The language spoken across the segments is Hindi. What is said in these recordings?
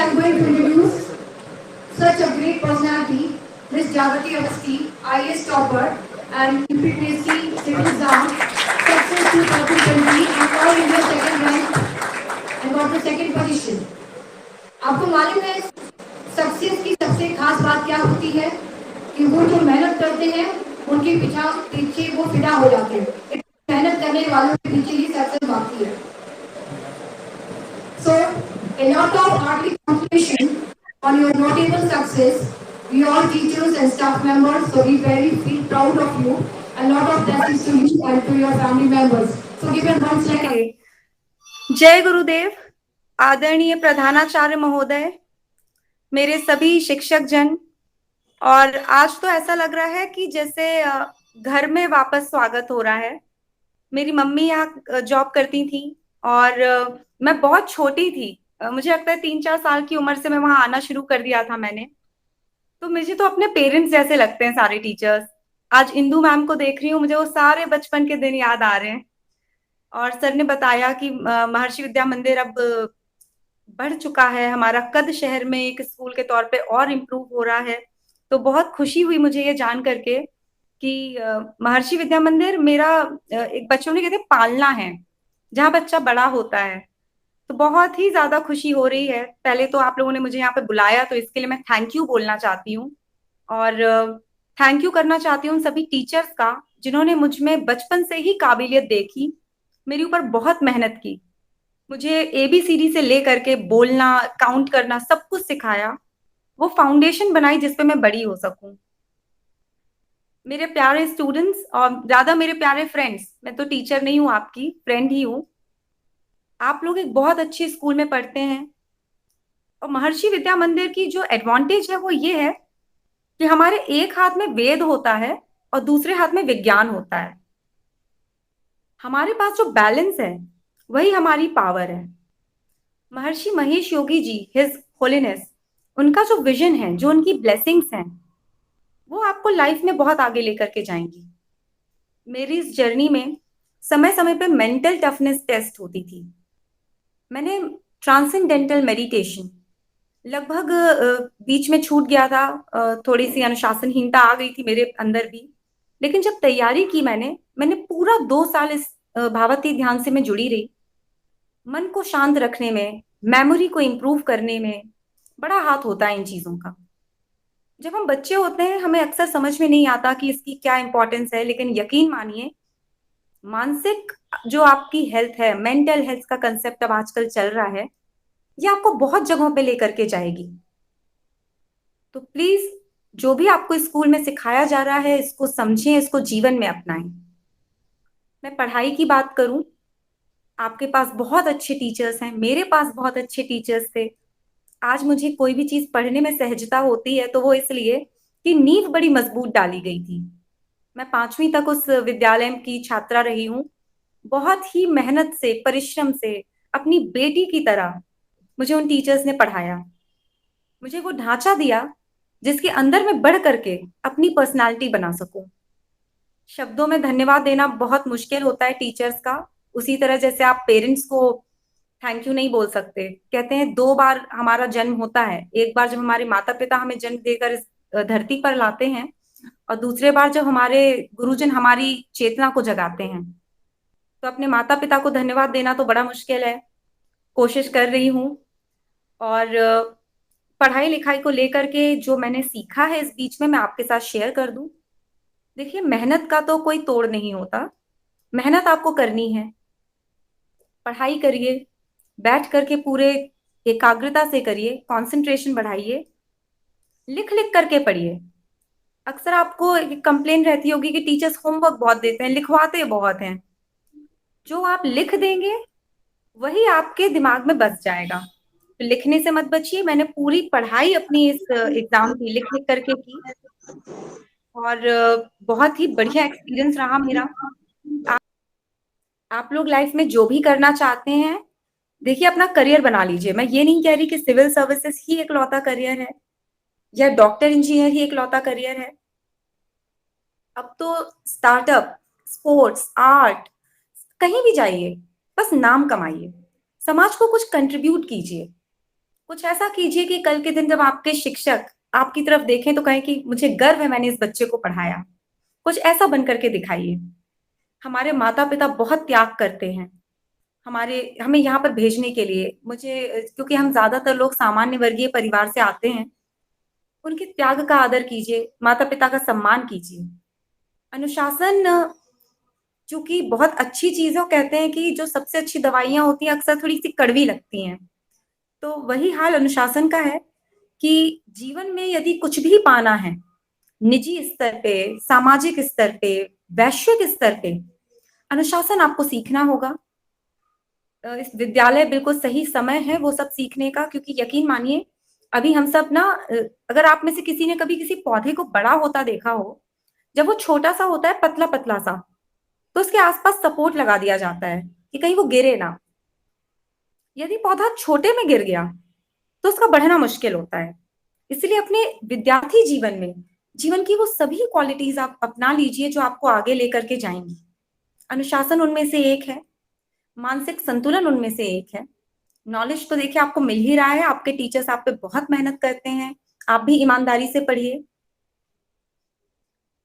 am going to introduce such a great personality, Miss Jagati Avasti, IAS topper and UPPSC civil exam, success 2020 and all India second rank and got the second position. आपको मालूम है सक्सेस की सबसे खास बात क्या होती है कि वो जो मेहनत करते हैं उनके पीछे वो फिदा हो जाते हैं। मेहनत करने वालों के पीछे ही सक्सेस भागती है। So, a lot of heartily congratulations on your notable success. We all teachers and staff members, so we very feel proud of you. A lot of blessings to you and to your family members. So give them one second. जय गुरुदेव, आदरणीय प्रधानाचार्य महोदय, मेरे सभी शिक्षक जन, और आज तो ऐसा लग रहा है कि जैसे घर में वापस स्वागत हो रहा है। मेरी मम्मी यहाँ जॉब करती थी और मैं बहुत छोटी थी, मुझे लगता है 3-4 साल की उम्र से मैं वहां आना शुरू कर दिया था मैंने। तो मुझे तो अपने पेरेंट्स जैसे लगते हैं सारे टीचर्स। आज इंदू मैम को देख रही हूँ, मुझे वो सारे बचपन के दिन याद आ रहे हैं। और सर ने बताया कि महर्षि विद्या मंदिर अब बढ़ चुका है, हमारा कद शहर में एक स्कूल के तौर पे और इम्प्रूव हो रहा है। तो बहुत खुशी हुई मुझे ये जान करके कि महर्षि विद्या मंदिर मेरा एक बच्चों ने कहते पालना है, जहाँ बच्चा बड़ा होता है। तो बहुत ही ज्यादा खुशी हो रही है। पहले तो आप लोगों ने मुझे यहाँ पे बुलाया, तो इसके लिए मैं थैंक यू बोलना चाहती हूँ। और थैंक यू करना चाहती हूँ सभी टीचर्स का, जिन्होंने मुझ में बचपन से ही काबिलियत देखी, मेरे ऊपर बहुत मेहनत की, मुझे ABCD से लेकर के बोलना, काउंट करना, सब कुछ सिखाया। वो फाउंडेशन बनाई जिसपे मैं बड़ी हो सकूं। मेरे प्यारे स्टूडेंट्स और ज्यादा मेरे प्यारे फ्रेंड्स, मैं तो टीचर नहीं हूँ, आपकी फ्रेंड ही हूँ। आप लोग एक बहुत अच्छे स्कूल में पढ़ते हैं और महर्षि विद्या मंदिर की जो एडवांटेज है वो ये है कि हमारे एक हाथ में वेद होता है और दूसरे हाथ में विज्ञान होता है। हमारे पास जो बैलेंस है वही हमारी पावर है। महर्षि महेश योगी जी, हिज होलीनेस, उनका जो विजन है, जो उनकी ब्लेसिंग्स हैं, वो आपको लाइफ में बहुत आगे लेकर के जाएंगी। मेरी इस जर्नी में समय समय पे मेंटल टफनेस टेस्ट होती थी। मैंने ट्रांसेंडेंटल मेडिटेशन लगभग बीच में छूट गया था, थोड़ी सी अनुशासनहीनता आ गई थी मेरे अंदर भी। लेकिन जब तैयारी की मैंने पूरा 2 साल इस भावातीत ध्यान से मैं जुड़ी रही। मन को शांत रखने में, मेमोरी को इम्प्रूव करने में बड़ा हाथ होता है इन चीजों का। जब हम बच्चे होते हैं हमें अक्सर समझ में नहीं आता कि इसकी क्या इंपॉर्टेंस है, लेकिन यकीन मानिए, मानसिक जो आपकी हेल्थ है, मेंटल हेल्थ का कंसेप्ट अब आजकल चल रहा है, ये आपको बहुत जगहों पे लेकर के जाएगी। तो प्लीज, जो भी आपको स्कूल में सिखाया जा रहा है, इसको समझें, इसको जीवन में अपनाएं। मैं पढ़ाई की बात करूं, आपके पास बहुत अच्छे टीचर्स हैं, मेरे पास बहुत अच्छे टीचर्स थे। आज मुझे कोई भी चीज पढ़ने में सहजता होती है तो वो इसलिए कि नींव बड़ी मजबूत डाली गई थी। मैं 5वीं तक उस विद्यालय की छात्रा रही हूँ। बहुत ही मेहनत से, परिश्रम से, अपनी बेटी की तरह मुझे उन टीचर्स ने पढ़ाया। मुझे वो ढांचा दिया जिसके अंदर मैं बढ़ करके अपनी पर्सनालिटी बना सकूं। शब्दों में धन्यवाद देना बहुत मुश्किल होता है टीचर्स का। उसी तरह जैसे आप पेरेंट्स को थैंक यू नहीं बोल सकते। कहते हैं 2 बार हमारा जन्म होता है, एक बार जब हमारे माता पिता हमें जन्म देकर इस धरती पर लाते हैं, और दूसरे बार जब हमारे गुरुजन हमारी चेतना को जगाते हैं। तो अपने माता पिता को धन्यवाद देना तो बड़ा मुश्किल है, कोशिश कर रही हूँ। और पढ़ाई लिखाई को लेकर के जो मैंने सीखा है इस बीच में मैं आपके साथ शेयर कर दूं। देखिए, मेहनत का तो कोई तोड़ नहीं होता। मेहनत आपको करनी है, पढ़ाई करिए, बैठ करके पूरे एकाग्रता से करिए, कंसंट्रेशन बढ़ाइए, लिख लिख करके पढ़िए। अक्सर आपको एक कंप्लेन रहती होगी कि टीचर्स होमवर्क बहुत देते हैं, लिखवाते बहुत हैं। जो आप लिख देंगे वही आपके दिमाग में बस जाएगा। तो लिखने से मत बचिए। मैंने पूरी पढ़ाई अपनी इस एग्जाम की लिख लिख करके की, और बहुत ही बढ़िया एक्सपीरियंस रहा मेरा। आप लोग लाइफ में जो भी करना चाहते हैं, देखिए अपना करियर बना लीजिए। मैं ये नहीं कह रही कि सिविल सर्विसेज ही एकलौता करियर है या डॉक्टर इंजीनियर ही एकलौता करियर है। अब तो स्टार्टअप, स्पोर्ट्स, आर्ट, कहीं भी जाइए, बस नाम कमाइए, समाज को कुछ कंट्रीब्यूट कीजिए। कुछ ऐसा कीजिए कि कल के दिन जब आपके शिक्षक आपकी तरफ देखें तो कहें कि मुझे गर्व है मैंने इस बच्चे को पढ़ाया। कुछ ऐसा बन करके दिखाइए। हमारे माता पिता बहुत त्याग करते हैं हमारे हमें यहाँ पर भेजने के लिए। मुझे क्योंकि हम ज्यादातर लोग सामान्य वर्गीय परिवार से आते हैं, उनके त्याग का आदर कीजिए, माता पिता का सम्मान कीजिए। अनुशासन चूंकि बहुत अच्छी चीज है, वो कहते हैं कि जो सबसे अच्छी दवाइयां होती हैं अक्सर थोड़ी सी कड़वी लगती हैं। तो वही हाल अनुशासन का है कि जीवन में यदि कुछ भी पाना है, निजी स्तर पे, सामाजिक स्तर पे, वैश्विक स्तर पे, अनुशासन आपको सीखना होगा। इस विद्यालय बिल्कुल सही समय है वो सब सीखने का, क्योंकि यकीन मानिए अभी हम सब ना अगर आप में से किसी ने कभी किसी पौधे को बड़ा होता देखा हो, जब वो छोटा सा होता है पतला पतला सा, तो उसके आसपास सपोर्ट लगा दिया जाता है कि कहीं वो गिरे ना। यदि पौधा छोटे में गिर गया तो उसका बढ़ना मुश्किल होता है। इसलिए अपने विद्यार्थी जीवन में जीवन की वो सभी क्वालिटीज आप अपना लीजिए जो आपको आगे लेकर के जाएंगी। अनुशासन उनमें से एक है, मानसिक संतुलन उनमें से एक है। नॉलेज तो देखिए आपको मिल ही रहा है, आपके टीचर्स आप पे बहुत मेहनत करते हैं, आप भी ईमानदारी से पढ़िए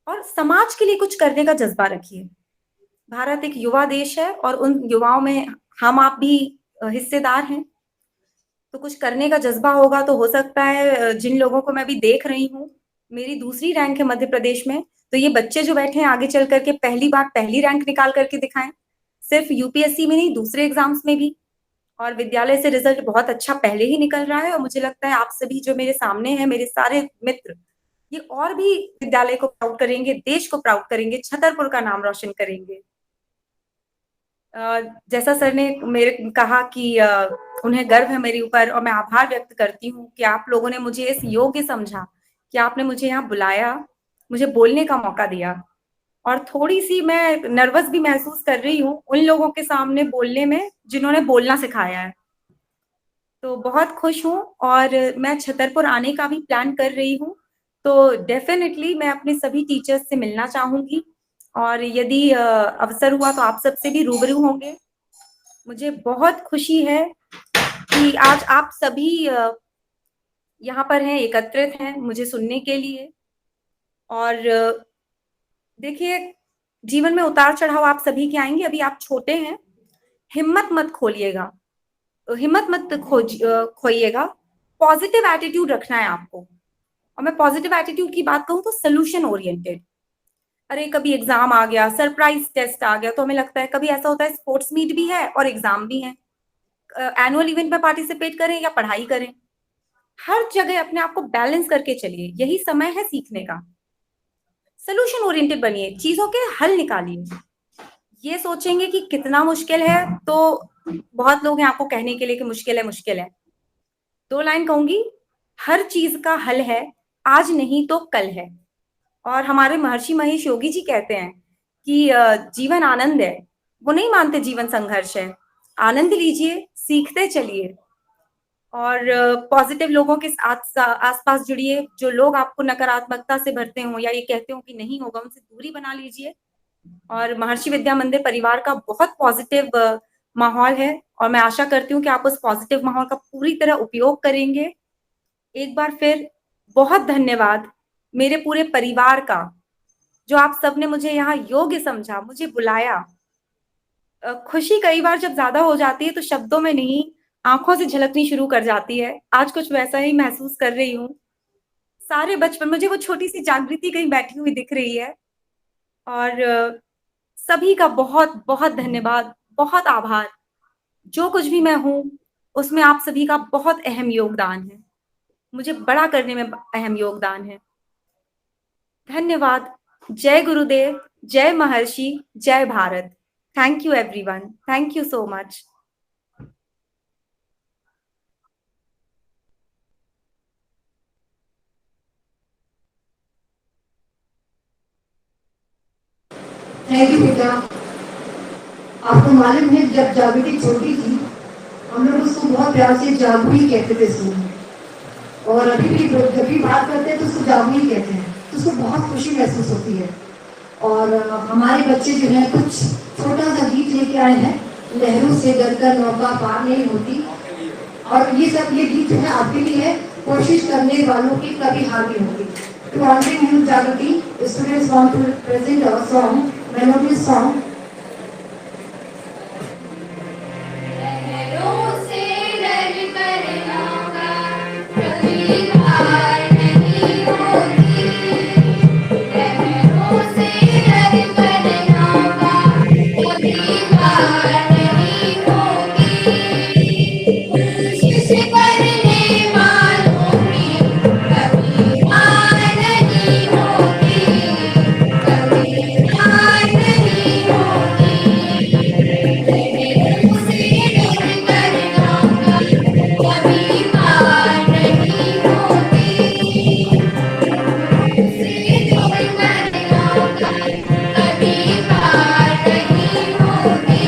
और समाज के लिए कुछ करने का जज्बा रखिए। भारत एक युवा देश है और उन युवाओं में हम आप भी हिस्सेदार हैं। तो कुछ करने का जज्बा होगा तो हो सकता है जिन लोगों को मैं अभी देख रही हूँ, मेरी दूसरी रैंक है मध्य प्रदेश में, तो ये बच्चे जो बैठे हैं आगे चल करके पहली बार पहली रैंक निकाल करके दिखाएं, सिर्फ यूपीएससी में नहीं दूसरे एग्जाम्स में भी। और विद्यालय से रिजल्ट बहुत अच्छा पहले ही निकल रहा है और मुझे लगता है आप सभी जो मेरे सामने हैं, मेरे सारे मित्र, ये और भी विद्यालय को प्राउड करेंगे, देश को प्राउड करेंगे, छतरपुर का नाम रोशन करेंगे। जैसा सर ने मेरे कहा कि उन्हें गर्व है मेरे ऊपर और मैं आभार व्यक्त करती हूँ कि आप लोगों ने मुझे इस योग्य समझा कि आपने मुझे यहाँ बुलाया, मुझे बोलने का मौका दिया। और थोड़ी सी मैं नर्वस भी महसूस कर रही हूँ उन लोगों के सामने बोलने में जिन्होंने बोलना सिखाया है। तो बहुत खुश हूँ और मैं छतरपुर आने का भी प्लान कर रही हूँ। तो डेफिनेटली मैं अपने सभी टीचर्स से मिलना चाहूंगी और यदि अवसर हुआ तो आप सबसे भी रूबरू होंगे। मुझे बहुत खुशी है कि आज आप सभी यहाँ पर हैं, एकत्रित हैं मुझे सुनने के लिए। और देखिए जीवन में उतार चढ़ाव आप सभी के आएंगे, अभी आप छोटे हैं, हिम्मत मत खोलिएगा, हिम्मत मत खोइएगा, पॉजिटिव एटीट्यूड रखना है आपको। और मैं पॉजिटिव एटीट्यूड की बात कहूँ तो सोल्यूशन ओरिएंटेड। अरे कभी एग्जाम आ गया, सरप्राइज टेस्ट आ गया, तो हमें लगता है कभी ऐसा होता है स्पोर्ट्स मीट भी है और एग्जाम भी है, एनुअल इवेंट में पार्टिसिपेट करें या पढ़ाई करें, हर जगह अपने आप को बैलेंस करके चलिए, यही समय है सीखने का। सोल्यूशन ओरिएंटेड बनिए, चीजों के हल निकालिए। ये सोचेंगे कि कितना मुश्किल है तो बहुत लोग हैं आपको कहने के लिए कि मुश्किल है मुश्किल है। 2 लाइन कहूंगी, हर चीज का हल है, आज नहीं तो कल है। और हमारे महर्षि महेश योगी जी कहते हैं कि जीवन आनंद है, वो नहीं मानते जीवन संघर्ष है। आनंद लीजिए, सीखते चलिए और पॉजिटिव लोगों के आसपास जुड़िए। जो लोग आपको नकारात्मकता से भरते हो या ये कहते हो कि नहीं होगा, उनसे दूरी बना लीजिए। और महर्षि विद्या मंदिर परिवार का बहुत पॉजिटिव माहौल है और मैं आशा करती हूँ कि आप उस पॉजिटिव माहौल का पूरी तरह उपयोग करेंगे। एक बार फिर बहुत धन्यवाद मेरे पूरे परिवार का, जो आप सबने मुझे यहाँ योग्य समझा, मुझे बुलाया। खुशी कई बार जब ज्यादा हो जाती है तो शब्दों में नहीं, आंखों से झलकनी शुरू कर जाती है। आज कुछ वैसा ही महसूस कर रही हूँ। सारे बचपन, मुझे वो छोटी सी जागृति कहीं बैठी हुई दिख रही है। और सभी का बहुत बहुत धन्यवाद, बहुत आभार। जो कुछ भी मैं हूँ उसमें आप सभी का बहुत अहम योगदान है, मुझे बड़ा करने में अहम योगदान है। धन्यवाद। जय गुरुदेव, जय महर्षि, जय Bharat. Thank you everyone, thank you so much. Thank you बेटा। आपको मालूम है जब जागृति छोटी थी हम लोग उसको बहुत प्यार से जागू ही कहते थे स्कूल में, और अभी भी जब भी बात करते हैं तो उसको जागू ही कहते हैं, तो उसको बहुत खुशी महसूस होती है। और हमारे बच्चे जो है कुछ छोटा सा गीत लेके आए हैं, लहरों से डरकर नौका पार नहीं होती। और ये गीत जो है आपके लिए है, कोशिश करने वालों की कभी हार नहीं होगी। To honoring you, Jagati, students want to present a song, melodious song. लहरों से डर कर नौका कभी पार नहीं होती। लहरों से डर कर नौका कभी पार नहीं होगी। कोशिश करने वालों की कभी हार नहीं होती। कभी हार नहीं होती। लहरों से डर कर नौका कभी पार नहीं होती। से डर कर नौका कभी पार नहीं होती।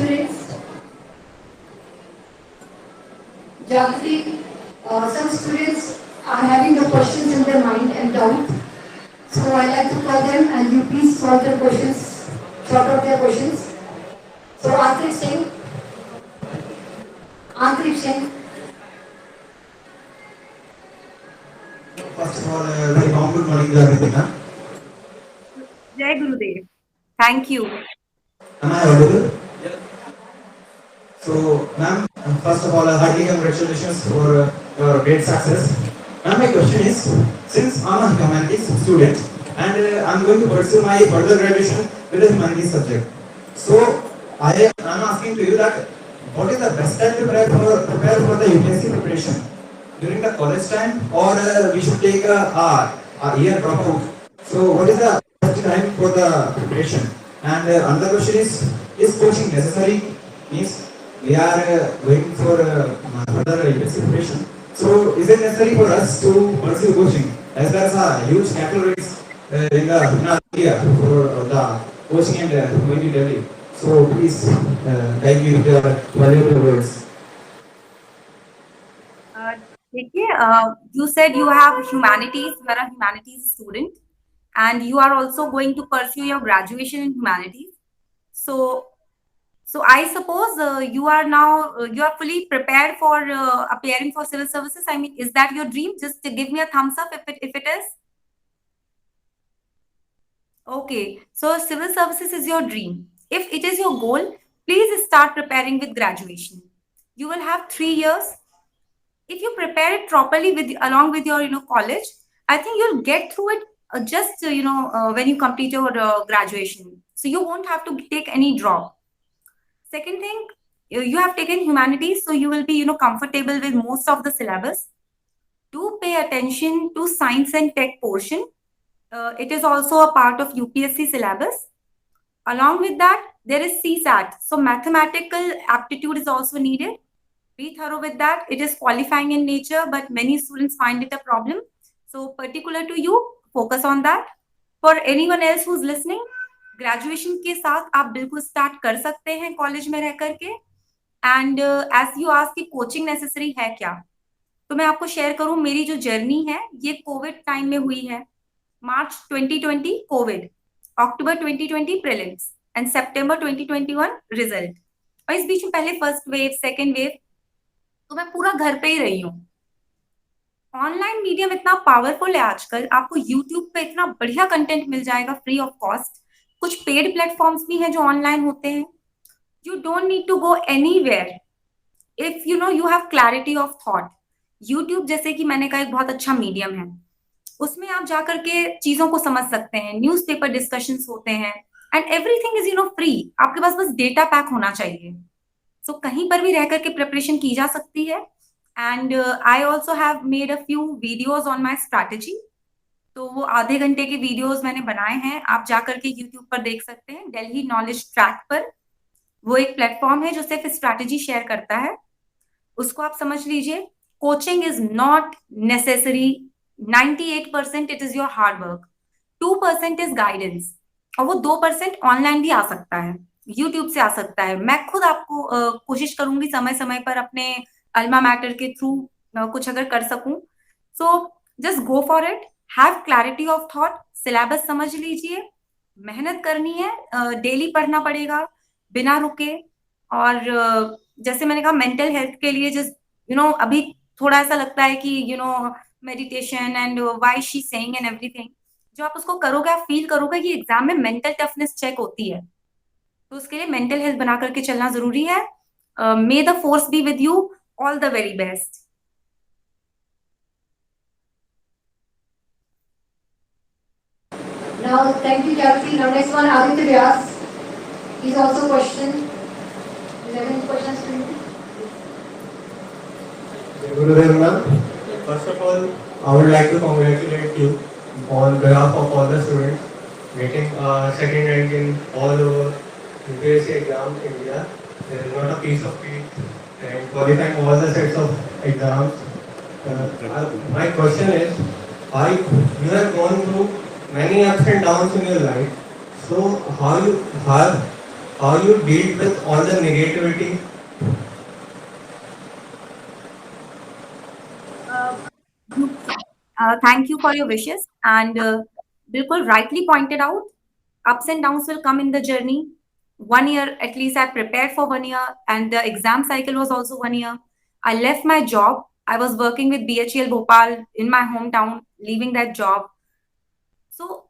students. Jagati, some students are having the questions in their mind and doubt. So I like to call them and you please solve their questions, sort out their questions. So Antrik Singh. Antrik Singh. First of all, very warm good morning to everyone. Jai Gurudev. Thank you. Am I audible? So, ma'am, first of all, hearty congratulations for your great success. Ma'am, my question is, since I'm a humanities student and I'm going to pursue my further graduation with a humanities subject, so I'm asking to you that what is the best time to prepare for the UPSC preparation? During the college time, or we should take a year dropout? So, what is the best time for the preparation? And another question is coaching necessary? Means we are going for further UPSC preparation. So, is it necessary for us to pursue coaching? As there is a huge capital raise in India for the coaching and going to Delhi. So, please guide me with your valuable words. देखिए, you said you have humanities, you are a humanities student, and you are also going to pursue your graduation in humanities. So I suppose you are now you are fully prepared for appearing for civil services. I mean, is that your dream? Just give me a thumbs up if it is. Okay, so civil services is your dream. If it is your goal, please start preparing with graduation. You will have 3 years. If you prepare it properly along with your college, I think you'll get through it just when you complete your graduation. So you won't have to take any drop. Second thing, you have taken humanities, so you will be comfortable with most of the syllabus. Do pay attention to science and tech portion. It is also a part of UPSC syllabus. Along with that, there is CSAT. So mathematical aptitude is also needed. Be thorough with that. It is qualifying in nature, but many students find it a problem. So particular to you, focus on that. For anyone else who's listening, graduation के साथ आप बिल्कुल स्टार्ट कर सकते हैं कॉलेज में रह करके. एंड एज यू आस्क कि कोचिंग नेसेसरी है क्या, तो मैं आपको शेयर करूं मेरी जो जर्नी है ये कोविड टाइम में हुई है. मार्च 2020 Covid, October 2020 prelims and September 2021 result. और इस बीच में पहले फर्स्ट वेव, सेकेंड वेव, तो मैं पूरा घर पे ही रही हूँ. ऑनलाइन मीडियम इतना पावरफुल है आजकल, आपको यूट्यूब पे इतना बढ़िया कंटेंट मिल जाएगा फ्री ऑफ कॉस्ट. कुछ पेड प्लेटफॉर्म्स भी हैं जो ऑनलाइन होते हैं. You don't need to go anywhere if you have clarity of thought. YouTube जैसे कि मैंने कहा एक बहुत अच्छा मीडियम है, उसमें आप जाकर के चीजों को समझ सकते हैं. न्यूज़पेपर डिस्कशंस होते हैं एंड एवरीथिंग इज फ्री. आपके पास बस डेटा पैक होना चाहिए. सो कहीं पर भी रह करके प्रिपरेशन की जा सकती है. And I also have made a few videos on my strategy. तो वो आधे घंटे के वीडियोस मैंने बनाए हैं, आप जाकर के यूट्यूब पर देख सकते हैं. दिल्ली नॉलेज ट्रैक पर वो एक प्लेटफॉर्म है जो सिर्फ स्ट्रैटेजी शेयर करता है, उसको आप समझ लीजिए. Coaching is not necessary. 98% it is your hard work. 2% is guidance, और वो 2% ऑनलाइन भी आ सकता है, यूट्यूब से आ सकता है. मैं खुद आपको कोशिश करूंगी समय समय पर अपने अल्मा मैटर के थ्रू कुछ अगर कर सकूं. So just go for it. Have clarity of thought. Syllabus समझ लीजिए, मेहनत करनी है, डेली पढ़ना पड़ेगा बिना रुके. और जैसे मैंने कहा मेंटल हेल्थ के लिए जस्ट अभी थोड़ा ऐसा लगता है कि meditation and why she saying and everything, जो आप उसको करोगे आप फील करोगे कि एग्जाम में मेंटल टफनेस चेक होती है. तो उसके लिए मेंटल हेल्थ बना करके चलना जरूरी है. मे the force be with you. All the very best. Now, thank you, Jagati. Now, next one, Aditya Vyas. He's also questioned. Is there any questions for you? Gurudev ma'am, first of all, I would like to congratulate you on behalf of all the students getting second rank in all over UPSC exams in India. There is not a piece of cake and qualifying all the sets of exams. My question is, you have gone through many ups and downs in your life. So how how you deal with all the negativity? Thank you for your wishes. And Bilkul rightly pointed out, ups and downs will come in the journey. 1 year, at least I prepared for 1 year, and the exam cycle was also 1 year. I left my job. I was working with BHEL Bhopal in my hometown, leaving that job. So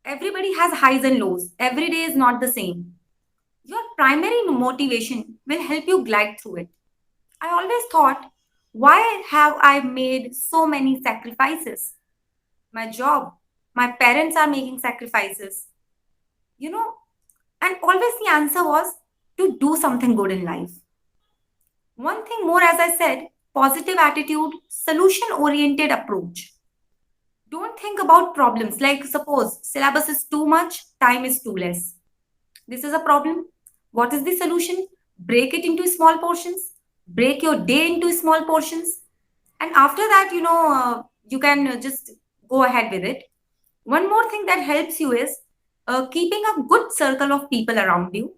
everybody has highs and lows. Every day is not the same. Your primary motivation will help you glide through it. I always thought, why have I made so many sacrifices? My job, my parents are making sacrifices, you know, and always the answer was to do something good in life. One thing more, as I said, positive attitude, solution oriented approach. Don't think about problems like suppose syllabus is too much, time is too less. This is a problem. What is the solution? Break it into small portions. Break your day into small portions. And after that, you can just go ahead with it. One more thing that helps you is keeping a good circle of people around you,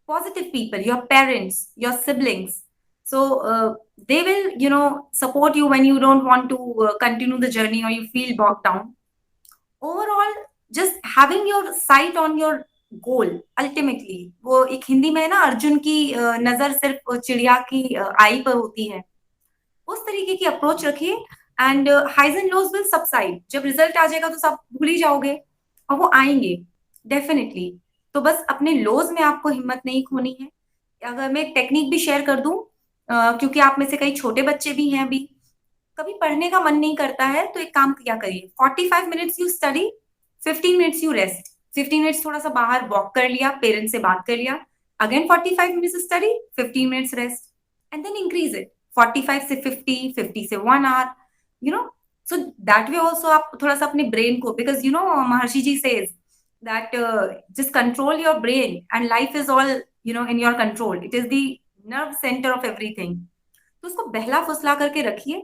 positive people, your parents, your siblings. So they will, support you when you don't want to continue the journey or you feel bogged down. Overall, just having your sight on your goal ultimately वो एक हिंदी में ना अर्जुन की नजर सिर्फ चिड़िया की आई पर होती है, उस तरीके की अप्रोच रखिए and highs and lows will subside. जब रिजल्ट आ जाएगा तो सब भूल ही जाओगे और वो आएंगे डेफिनेटली. तो बस अपने लोज में आपको हिम्मत नहीं खोनी है. अगर मैं टेक्निक भी शेयर कर दूं, क्योंकि आप में से कई छोटे बच्चे भी हैं अभी, कभी पढ़ने का मन नहीं करता है तो एक काम क्या करिए, 45 minutes you study, 15 minutes you rest. 15 minutes थोड़ा सा बाहर वॉक कर लिया, पेरेंट्स से बात कर लिया, again 45 minutes study, 15 minutes rest and then increase it 45 से 50, 50 से 1 hour, so that way also आप थोड़ा सा अपने ब्रेन को, because Maharshi ji says that just control your brain and life is all in your control, it is the nerve centre of everything. तो उसको बहला फुसला करके रखिए,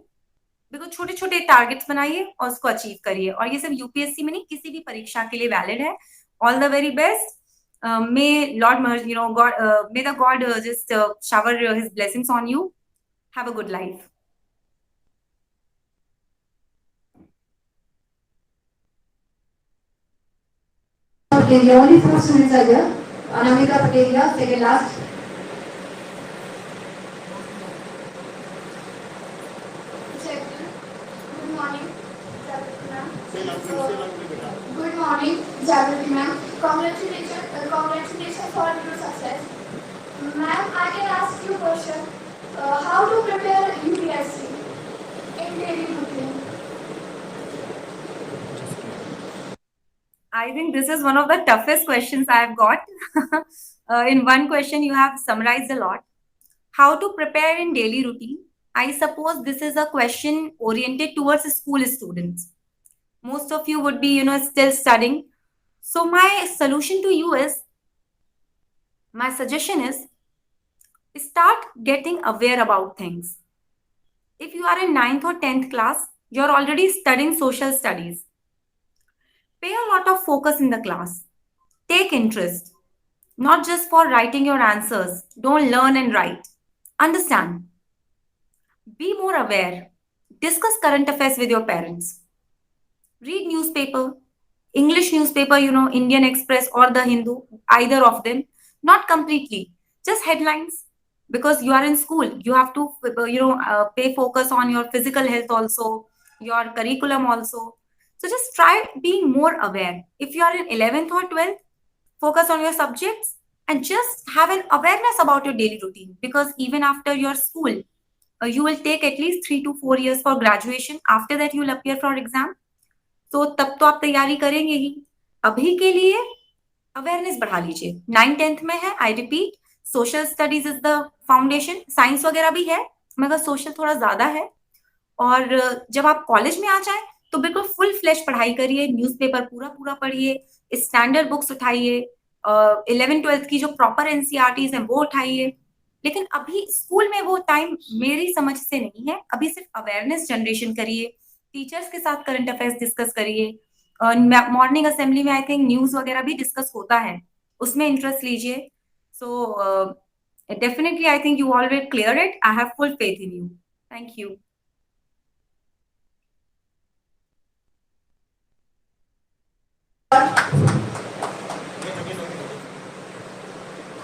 बिकॉज छोटे छोटे टारगेट्स बनाइए और उसको अचीव करिए. और ये सिर्फ यूपीएससी में नहीं, किसी भी परीक्षा के लिए वैलिड है. All the very best. My lord God, may the God just shower his blessings on you. Have a good life. Okay, the only 4 students are here. Anamika Patelia, second last. Good morning, Jagrati ma'am. Good morning, Jagrati ma'am. Congratulations for your success. Ma'am, I can ask you a question. How to prepare UPSC in daily routine? I think this is one of the toughest questions I have got. In one question, you have summarized a lot. How to prepare in daily routine? I suppose this is a question oriented towards school students. Most of you would be, still studying. So my solution to you is, my suggestion is, start getting aware about things. If you are in 9th or 10th class, you're already studying social studies. Pay a lot of focus in the class. Take interest. Not just for writing your answers. Don't learn and write. Understand. Be more aware. Discuss current affairs with your parents. Read newspaper. English newspaper, Indian Express or The Hindu. Either of them. Not completely. Just headlines. Because you are in school. You have to, pay focus on your physical health also. Your curriculum also. So just try being more aware. If you are in 11th or 12th, focus on your subjects and just have an awareness about your daily routine. Because even after your school, you will take at least 3 to 4 years for graduation. After that, you will appear for exam. So तब तो आप तैयारी करेंगे ही. अभी के लिए अवेयरनेस बढ़ा लीजिए. 9th-10th में है, I repeat, social studies is the foundation. Science वगैरह भी है मगर सोशल थोड़ा ज्यादा है. और जब आप कॉलेज में आ जाए तो बिल्कुल फुल फ्लैश पढ़ाई करिए. न्यूज़पेपर पूरा पूरा पढ़िए. स्टैंडर्ड बुक्स उठाइए. 11th-12th की जो प्रॉपर एनसीईआरटीज हैं वो उठाइए. लेकिन अभी स्कूल में वो टाइम मेरी समझ से नहीं है. अभी सिर्फ अवेयरनेस जनरेशन करिए. टीचर्स के साथ करंट अफेयर्स डिस्कस करिए. मॉर्निंग असेंबली में आई थिंक न्यूज वगैरह भी डिस्कस होता है, उसमें इंटरेस्ट लीजिए. So definitely I think you all will clear it. I have full faith in you. Thank you.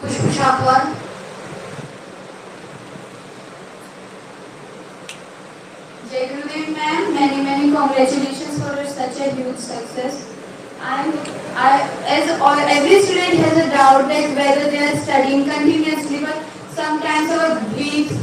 Khushbu Shahpur. Jai Gurudev ma'am, many congratulations for such a huge success. As every student has a doubt that whether they are studying continuously, but sometimes our belief,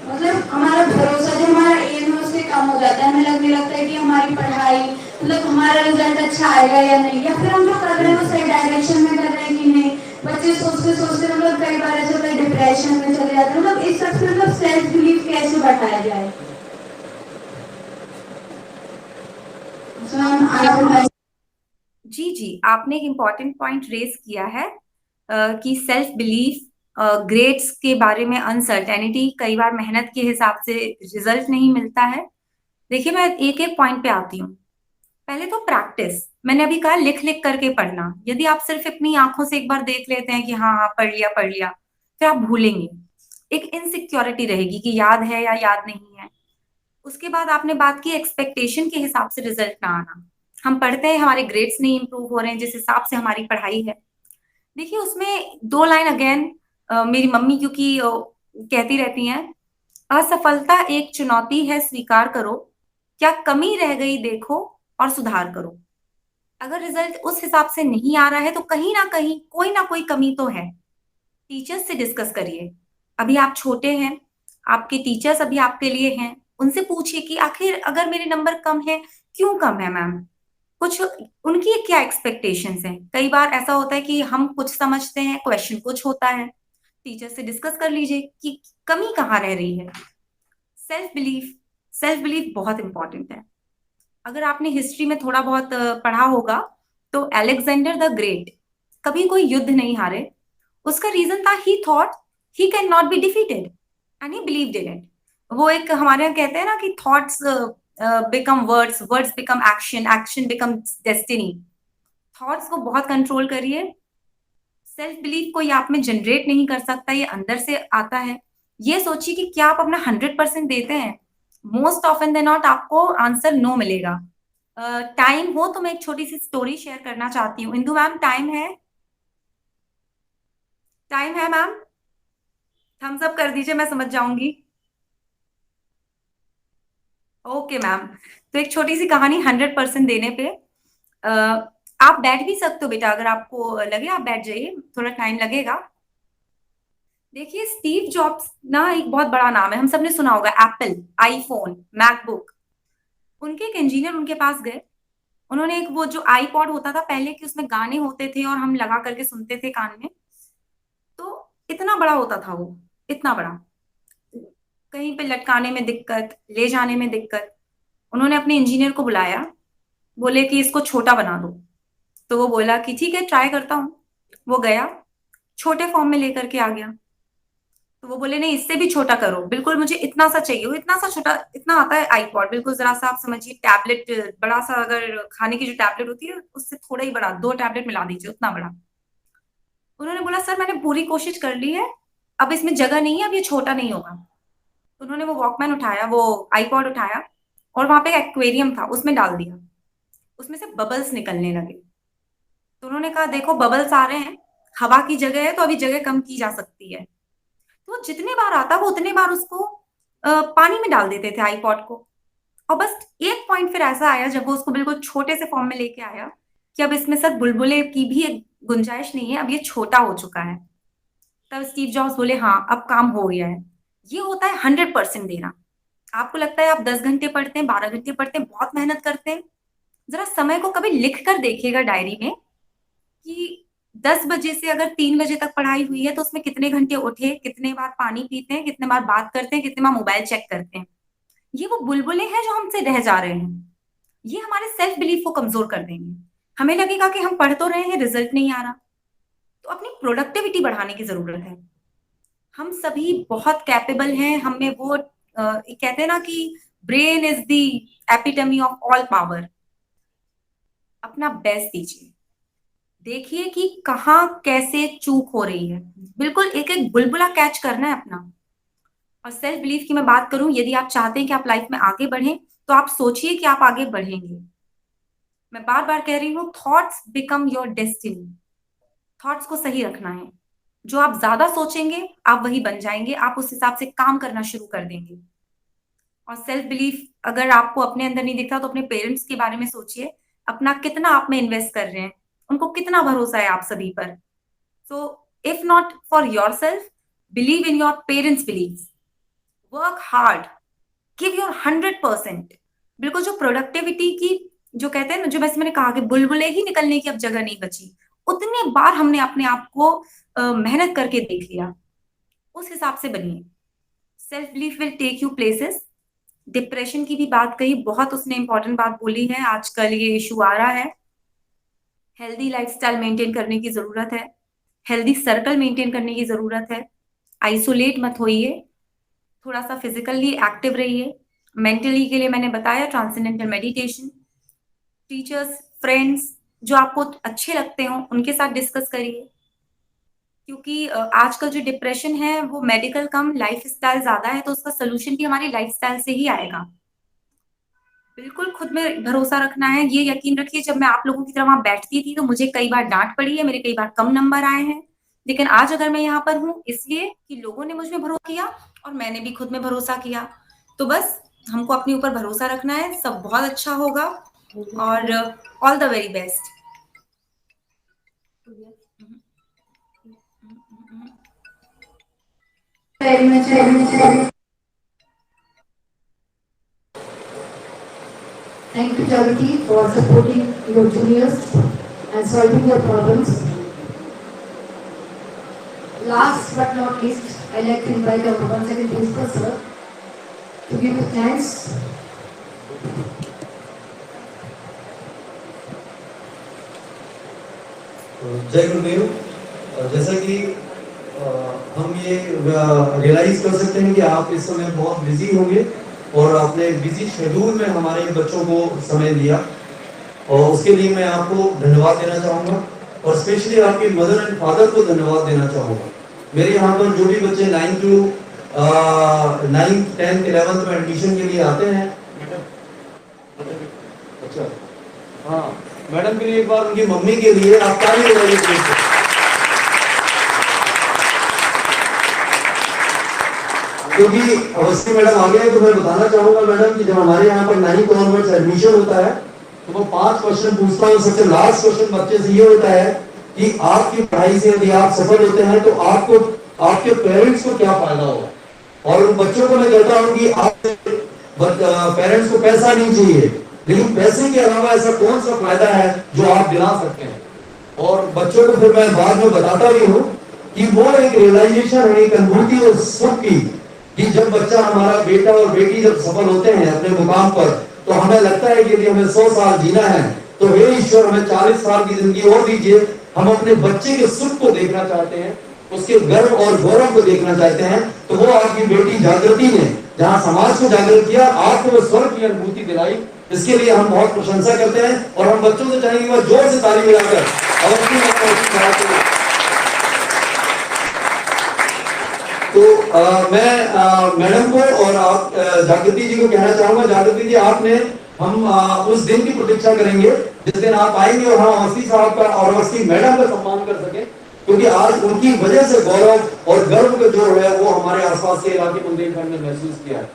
मतलब हमारा भरोसा जो हमारा एम है उससे कम हो जाता है. हमें लगने लगता है कि हमारी पढ़ाई मतलब हमारा रिजल्ट अच्छा आएगा या नहीं, या फिर हम जो कर रहे हैं वो सही डायरेक्शन में कर रहे हैं कि नहीं. बच्चे सोचते सोचते मतलब कई बार ऐसा होता है डिप्रेशन में चले जाते हैं. मतलब इस सब से मतलब सेल्फ बिलीफ कैसे बढ़ाया जाए? जी, आपने एक इम्पॉर्टेंट पॉइंट रेज किया है कि सेल्फ बिलीफ, ग्रेड्स के बारे में अनसर्टेनिटी, कई बार मेहनत के हिसाब से रिजल्ट नहीं मिलता है. देखिए, मैं एक एक पॉइंट पे आती हूँ. पहले तो प्रैक्टिस. मैंने अभी कहा लिख लिख करके पढ़ना. यदि आप सिर्फ अपनी आंखों से एक बार देख लेते हैं कि हाँ पढ़ लिया, फिर आप भूलेंगे. एक इनसिक्योरिटी रहेगी कि याद है या याद नहीं है. उसके बाद आपने बात की एक्सपेक्टेशन के हिसाब से रिजल्ट ना आना. हम पढ़ते हैं, हमारे ग्रेड्स नहीं इंप्रूव हो रहे हैं जिस हिसाब से हमारी पढ़ाई है. देखिए, उसमें 2 लाइन अगेन मेरी मम्मी क्योंकि कहती रहती हैं, असफलता एक चुनौती है स्वीकार करो, क्या कमी रह गई देखो और सुधार करो. अगर रिजल्ट उस हिसाब से नहीं आ रहा है तो कहीं ना कोई कमी तो है. टीचर्स से डिस्कस करिए. अभी आप छोटे हैं, आपके टीचर्स अभी आपके लिए हैं. उनसे पूछिए कि आखिर अगर मेरे नंबर कम है, क्यों कम है मैम, कुछ उनकी क्या एक्सपेक्टेशंस हैं. कई बार ऐसा होता है कि हम कुछ समझते हैं, क्वेश्चन कुछ होता है. टीचर से डिस्कस कर लीजिए कि कमी कहाँ रह रही है. सेल्फ बिलीफ बहुत इंपॉर्टेंट है. अगर आपने हिस्ट्री में थोड़ा बहुत पढ़ा होगा तो अलेक्जेंडर द ग्रेट कभी कोई युद्ध नहीं हारे. उसका रीजन था ही thought he can not be defeated and he believed in it. वो एक हमारे यहाँ कहते हैं ना कि thoughts become words, words become action, action become destiny. Thoughts को बहुत कंट्रोल करिए. सेल्फ बिलीफ कोई आप में जनरेट नहीं कर सकता, ये अंदर से आता है. ये सोचिए कि क्या आप अपना 100% देते हैं. मोस्ट ऑफन देन नॉट आपको आंसर नो मिलेगा. टाइम हो तो मैं एक छोटी सी स्टोरी शेयर करना चाहती हूँ. इंदु मैम, टाइम है? टाइम है मैम? थम्स अप कर दीजिए, मैं समझ जाऊंगी. Okay ma'am. तो एक छोटी सी कहानी 100% देने पे. आप बैठ भी सकते हो बेटा, अगर आपको लगे आप बैठ जाइए, थोड़ा टाइम लगेगा. देखिए, स्टीव जॉब्स ना एक बहुत बड़ा नाम है, हम सबने सुना होगा. Apple, iPhone, MacBook. उनके एक इंजीनियर उनके पास गए. उन्होंने एक वो जो आईपॉड होता था पहले कि उसमें गाने होते थे और हम लगा करके सुनते थे कान में, तो इतना बड़ा होता था वो, इतना बड़ा, कहीं पे लटकाने में दिक्कत, ले जाने में दिक्कत. उन्होंने अपने इंजीनियर को बुलाया, बोले कि इसको छोटा बना दो. तो वो बोला कि ठीक है, ट्राई करता हूँ. वो गया, छोटे फॉर्म में लेकर के आ गया. तो वो बोले नहीं, इससे भी छोटा करो, बिल्कुल मुझे इतना सा चाहिए. वो इतना सा छोटा, इतना आता है आईपॉड, बिल्कुल जरा सा आप समझिए टैबलेट, बड़ा सा, अगर खाने की जो टैबलेट होती है उससे थोड़ा ही बड़ा, 2 टैबलेट मिला दीजिए, उतना बड़ा. उन्होंने बोला सर मैंने पूरी कोशिश कर ली है, अब इसमें जगह नहीं है, अब ये छोटा नहीं होगा. तो उन्होंने वो वॉकमैन उठाया, वो आईपॉड उठाया और वहां पे एक्वेरियम था, उसमें डाल दिया. उसमें से बबल्स निकलने लगे. तो उन्होंने कहा देखो बबल्स आ रहे हैं, हवा की जगह है तो अभी जगह कम की जा सकती है. तो जितने बार आता वो उतने बार उसको पानी में डाल देते थे आईपॉड को. और बस एक पॉइंट फिर ऐसा आया जब वो उसको बिल्कुल छोटे से फॉर्म में लेके आया कि अब इसमें सर बुलबुले की भी एक गुंजाइश नहीं है, अब ये छोटा हो चुका है. तब स्टीव जॉब्स बोले हाँ अब काम हो गया है. ये होता है 100% देना. आपको लगता है आप 10 घंटे पढ़ते हैं, 12 घंटे पढ़ते हैं, बहुत मेहनत करते हैं, जरा समय को कभी लिख कर देखिएगा डायरी में कि 10 बजे से अगर 3 बजे तक पढ़ाई हुई है तो उसमें कितने घंटे उठे, कितने बार पानी पीते हैं, कितने बार बात करते हैं, कितने बार मोबाइल चेक करते हैं. ये वो बुलबुले हैं जो हमसे रह जा रहे हैं. ये हमारे सेल्फ बिलीफ को कमजोर कर देंगे. हमें लगेगा कि हम पढ़ तो रहे हैं, रिजल्ट नहीं आ रहा. तो अपनी प्रोडक्टिविटी बढ़ाने की जरूरत है. हम सभी बहुत कैपेबल हैं, हमें वो कहते हैं ना कि brain is the epitome of all power. अपना बेस्ट दीजिए, देखिए कि कहाँ कैसे चूक हो रही है, बिल्कुल एक एक बुलबुला कैच करना है अपना। और सेल्फ बिलीफ की मैं बात करूं, यदि आप चाहते हैं कि आप लाइफ में आगे बढ़ें तो आप सोचिए कि आप आगे बढ़ेंगे। मैं बार बार कह रही हूँ, thoughts become your destiny. Thoughts को सही रखना है। जो आप ज्यादा सोचेंगे आप वही बन जाएंगे, आप उस हिसाब से काम करना शुरू कर देंगे। और सेल्फ बिलीफ अगर आपको अपने अंदर नहीं दिखता तो अपने पेरेंट्स के बारे में सोचिए, अपना कितना आप में इन्वेस्ट कर रहे हैं, उनको कितना भरोसा है आप सभी पर। So if not for your self, believe in your parents believe, work hard, give your 100%। बिल्कुल जो प्रोडक्टिविटी की, जो कहते हैं ना, जो वैसे मैंने कहा कि बुलबुले ही निकलने की अब जगह नहीं बची, उतने बार हमने अपने आप को मेहनत करके देख लिया, उस हिसाब से बनिए। Self belief will take you places. Depression की भी बात कही, बहुत उसने इंपॉर्टेंट बात बोली है, आजकल ये इशू आ रहा है। हेल्दी लाइफस्टाइल मेंटेन करने की जरूरत है, हेल्दी सर्कल मेंटेन करने की जरूरत है, आइसोलेट मत होइए, थोड़ा सा फिजिकली एक्टिव रहिए। मेंटली के लिए मैंने बताया ट्रांसेंडेंटल मेडिटेशन, टीचर्स, फ्रेंड्स जो आपको अच्छे लगते हो उनके साथ डिस्कस करिए, क्योंकि आजकल जो डिप्रेशन है वो मेडिकल कम लाइफस्टाइल ज्यादा है, तो उसका सोल्यूशन भी हमारी लाइफस्टाइल से ही आएगा। बिल्कुल खुद में भरोसा रखना है। ये यकीन रखिए, जब मैं आप लोगों की तरह वहां बैठती थी तो मुझे कई बार डांट पड़ी है, मेरे कई बार कम नंबर आए हैं, लेकिन आज अगर मैं यहाँ पर हूँ इसलिए कि लोगों ने मुझ में भरोसा किया और मैंने भी खुद में भरोसा किया। तो बस हमको अपने ऊपर भरोसा रखना है, सब बहुत अच्छा होगा। और all the very best. Very much, very much, very much. Thank you, Jagati, for supporting your juniors and solving your problems. Last but not least, I'd like to invite our once again principal sir to give you thanks. जय गुरुदेव। जैसा कि हम ये रियलाइज कर सकते हैं कि आप इस समय बहुत बिजी होंगे और अपने बिजी शेड्यूल में हमारे बच्चों को समय दिया, और उसके लिए मैं आपको धन्यवाद देना चाहूँगा, और स्पेशली आपके मदर एंड फादर को धन्यवाद देना चाहूँगा। मेरे यहाँ पर जो भी बच्चे 9th 10th 11th में एडमिशन के लिए आते हैं, अच्छा हाँ, मैडम के लिए एक बार उनकी मम्मी के लिए आप ताली बजाइए। क्योंकि अवस्थी मैडम आ गए तो मैं बताना चाहूंगा मैडम कि जब हमारे यहाँ पर 9th ऑनवर्ड्स एडमिशन होता है तो मैं 5 क्वेश्चन पूछता हूँ। सबसे लास्ट क्वेश्चन बच्चे से ये होता है कि आपकी पढ़ाई से यदि आप सफल होते हैं तो आपको आपके पेरेंट्स को क्या फायदा होगा। और उन बच्चों को मैं कहता हूँ कि आप पेरेंट्स को पैसा नहीं चाहिए, लेकिन पैसे के अलावा ऐसा कौन सा फायदा है जो आप दिला सकते हैं। और बच्चों को फिर मैं बाद में बताता भी हूँ कि वो एक रियलाइजेशन है, एक अनुभूति और सुख की, कि जब बच्चा हमारा बेटा और बेटी जब सफल होते हैं अपने मुकाम पर तो हमें लगता है कि यदि हमें 100 साल जीना है तो हे ईश्वर हमें 40 साल की जिंदगी और दीजिए। हम अपने बच्चे के सुख को देखना चाहते हैं, उसके गर्व और गौरव को देखना चाहते हैं। तो वो आपकी बेटी जागृति ने जहाँ समाज को जागृत किया, आपको वो स्वर्ग की अनुभूति दिलाई, इसके लिए हम बहुत प्रशंसा करते हैं। और हम बच्चों से चाहेंगे वह जोर से ताली मिलाकर तो मैं मैडम को और आप जागृति जी को कहना चाहूंगा, जागृति जी आपने हम उस दिन की प्रतीक्षा करेंगे जिस दिन आप आएंगे और हम अवस्थी साहब का और अवस्थी मैडम का सम्मान कर सके, क्योंकि आज उनकी वजह से गौरव और गर्व का जो है वो हमारे आसपास के इलाके बुंदेलखंड में महसूस किया है।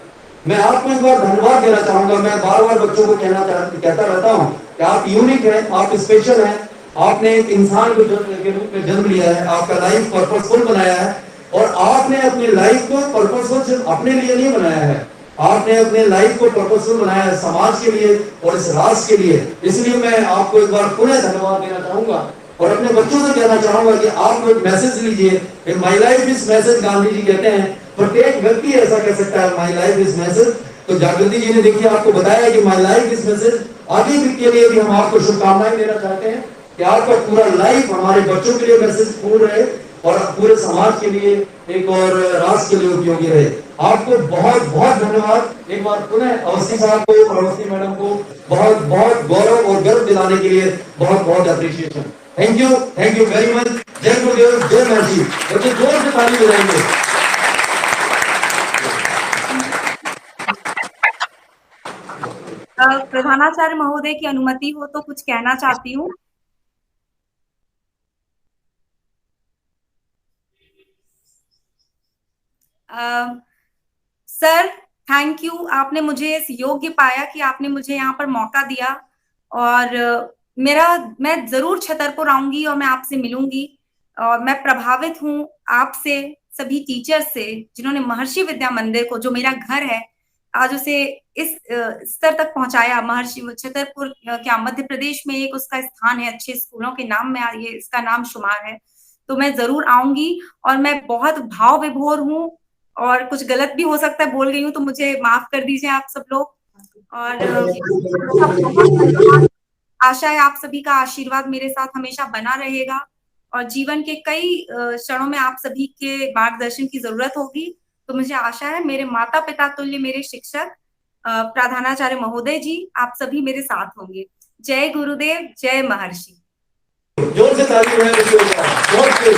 मैं आपको एक बार धन्यवाद देना चाहूंगा। मैं बार बार बच्चों को कहता रहता हूँ कि आप यूनिक हैं, आप स्पेशल हैं, आपने एक इंसान के रूप में जन्म लिया है, आपका लाइफ पर्पसफुल बनाया है, और आपने अपनी लाइफ को पर्पसफुल सिर्फ अपने लिए नहीं बनाया है, आपने अपने लाइफ को पर्पसफुल बनाया है समाज के लिए और इस राष्ट्र के लिए। इसलिए मैं आपको एक बार पुनः धन्यवाद देना चाहूंगा और अपने बच्चों से कहना चाहूंगा कि आप एक मैसेज लीजिए। My life is message Gandhi ji कहते हैं, प्रत्येक व्यक्ति ऐसा कह सकता है माई लाइफ इज मैसेज। तो जागृति जी ने देखिए आपको बताया कि माई लाइफ इज मैसेज। आगे के लिए भी हम आपको शुभकामनाएं देना चाहते हैं कि आपका पूरा लाइफ हमारे बच्चों के लिए मैसेज पूर्ण रहे और पूरे समाज के लिए एक और राष्ट्र के लिए उपयोगी रहे। आपको बहुत बहुत धन्यवाद। एक बार पुनः अवस्थी साहब को और अवस्थी मैडम को बहुत बहुत गौरव और गर्व दिलाने के लिए बहुत बहुत appreciation. Thank you very much. जय गुरुदेव, जय महर्षि। बच्चे जोर से ताली बजाएंगे। प्रधानाचार्य महोदय की अनुमति हो तो कुछ कहना चाहती हूँ। सर थैंक यू, आपने मुझे इस योग्य पाया कि आपने मुझे यहाँ पर मौका दिया, और मैं जरूर छतरपुर आऊंगी और मैं आपसे मिलूंगी। और मैं प्रभावित हूँ आपसे, सभी टीचर्स से, जिन्होंने महर्षि विद्या मंदिर को, जो मेरा घर है, आज उसे इस स्तर तक पहुंचाया। महर्षि छतरपुर क्या मध्य प्रदेश में एक उसका स्थान है, अच्छे स्कूलों के नाम में ये इसका नाम शुमार है। तो मैं जरूर आऊंगी, और मैं बहुत भाव विभोर हूँ, और कुछ गलत भी हो सकता है, बोल गई हूँ तो मुझे माफ कर दीजिए आप सब लोग। और आशा है आप सभी का आशीर्वाद मेरे साथ हमेशा बना रहेगा, और जीवन के कई क्षणों में आप सभी के मार्गदर्शन की जरूरत होगी। तो मुझे आशा है मेरे माता पिता तुल्य मेरे शिक्षक प्रधानाचार्य महोदय जी, आप सभी मेरे साथ होंगे। जय गुरुदेव, जय महर्षि। जोर से ताली बजाएं।